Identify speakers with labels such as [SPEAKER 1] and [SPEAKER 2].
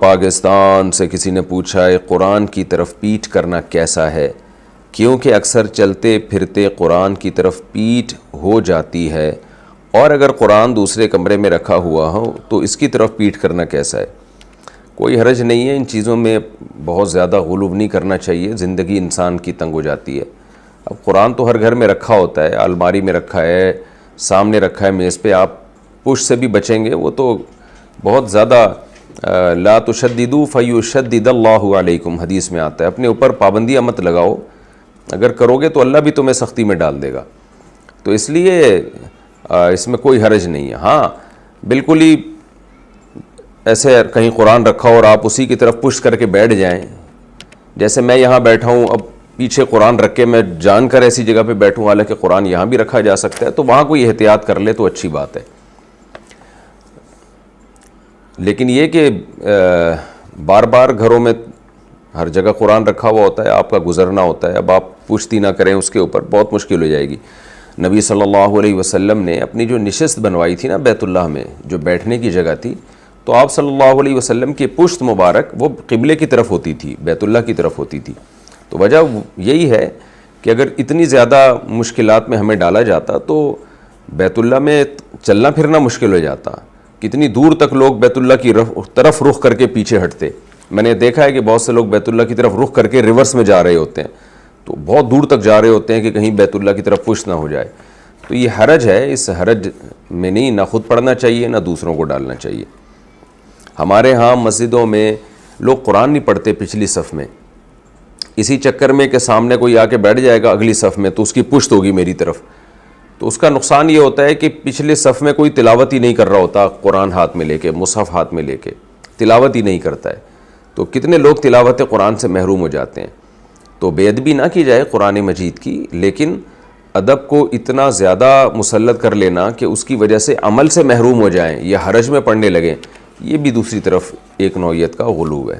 [SPEAKER 1] پاکستان سے کسی نے پوچھا ہے قرآن کی طرف پیٹھ کرنا کیسا ہے، کیونکہ اکثر چلتے پھرتے قرآن کی طرف پیٹھ ہو جاتی ہے، اور اگر قرآن دوسرے کمرے میں رکھا ہوا ہو تو اس کی طرف پیٹھ کرنا کیسا ہے؟ کوئی حرج نہیں ہے، ان چیزوں میں بہت زیادہ غلو نہیں کرنا چاہیے، زندگی انسان کی تنگ ہو جاتی ہے۔ اب قرآن تو ہر گھر میں رکھا ہوتا ہے، الماری میں رکھا ہے، سامنے رکھا ہے میز پہ، آپ پش سے بھی بچیں گے، وہ تو بہت زیادہ لا تشددوا فیشدد اللہ علیکم حدیث میں آتا ہے، اپنے اوپر پابندیاں مت لگاؤ، اگر کرو گے تو اللہ بھی تمہیں سختی میں ڈال دے گا، تو اس لیے اس میں کوئی حرج نہیں ہے۔ ہاں بالکل ہی ایسے کہیں قرآن رکھا ہو اور آپ اسی کی طرف پش کر کے بیٹھ جائیں، جیسے میں یہاں بیٹھا ہوں، اب پیچھے قرآن رکھ کے میں جان کر ایسی جگہ پہ بیٹھوں، حالانکہ قرآن یہاں بھی رکھا جا سکتا ہے، تو وہاں کوئی احتیاط کر لے تو اچھی بات ہے۔ لیکن یہ کہ بار بار گھروں میں ہر جگہ قرآن رکھا ہوا ہوتا ہے، آپ کا گزرنا ہوتا ہے، اب آپ پوچھتی نہ کریں اس کے اوپر، بہت مشکل ہو جائے گی۔ نبی صلی اللہ علیہ وسلم نے اپنی جو نشست بنوائی تھی نا بیت اللہ میں، جو بیٹھنے کی جگہ تھی، تو آپ صلی اللہ علیہ وسلم کی پشت مبارک وہ قبلے کی طرف ہوتی تھی، بیت اللہ کی طرف ہوتی تھی۔ تو وجہ یہی ہے کہ اگر اتنی زیادہ مشکلات میں ہمیں ڈالا جاتا تو بیت اللہ میں چلنا پھرنا مشکل ہو جاتا، کتنی دور تک لوگ بیت اللہ کی طرف رخ کر کے پیچھے ہٹتے۔ میں نے دیکھا ہے کہ بہت سے لوگ بیت اللہ کی طرف رخ کر کے ریورس میں جا رہے ہوتے ہیں، تو بہت دور تک جا رہے ہوتے ہیں کہ کہیں بیت اللہ کی طرف پش نہ ہو جائے، تو یہ حرج ہے، اس حرج میں نہیں، نہ خود پڑھنا چاہیے نہ دوسروں کو ڈالنا چاہیے۔ ہمارے ہاں مسجدوں میں لوگ قرآن نہیں پڑھتے پچھلی صف میں، اسی چکر میں کہ سامنے کوئی آ کے بیٹھ جائے گا اگلی صف میں تو اس کی پشت ہوگی میری طرف، تو اس کا نقصان یہ ہوتا ہے کہ پچھلے صف میں کوئی تلاوت ہی نہیں کر رہا ہوتا، قرآن ہاتھ میں لے کے، مصحف ہاتھ میں لے کے تلاوت ہی نہیں کرتا ہے، تو کتنے لوگ تلاوت قرآن سے محروم ہو جاتے ہیں۔ تو بے ادبی نہ کی جائے قرآن مجید کی، لیکن ادب کو اتنا زیادہ مسلط کر لینا کہ اس کی وجہ سے عمل سے محروم ہو جائیں یا حرج میں پڑھنے لگیں، یہ بھی دوسری طرف ایک نوعیت کا غلو ہے۔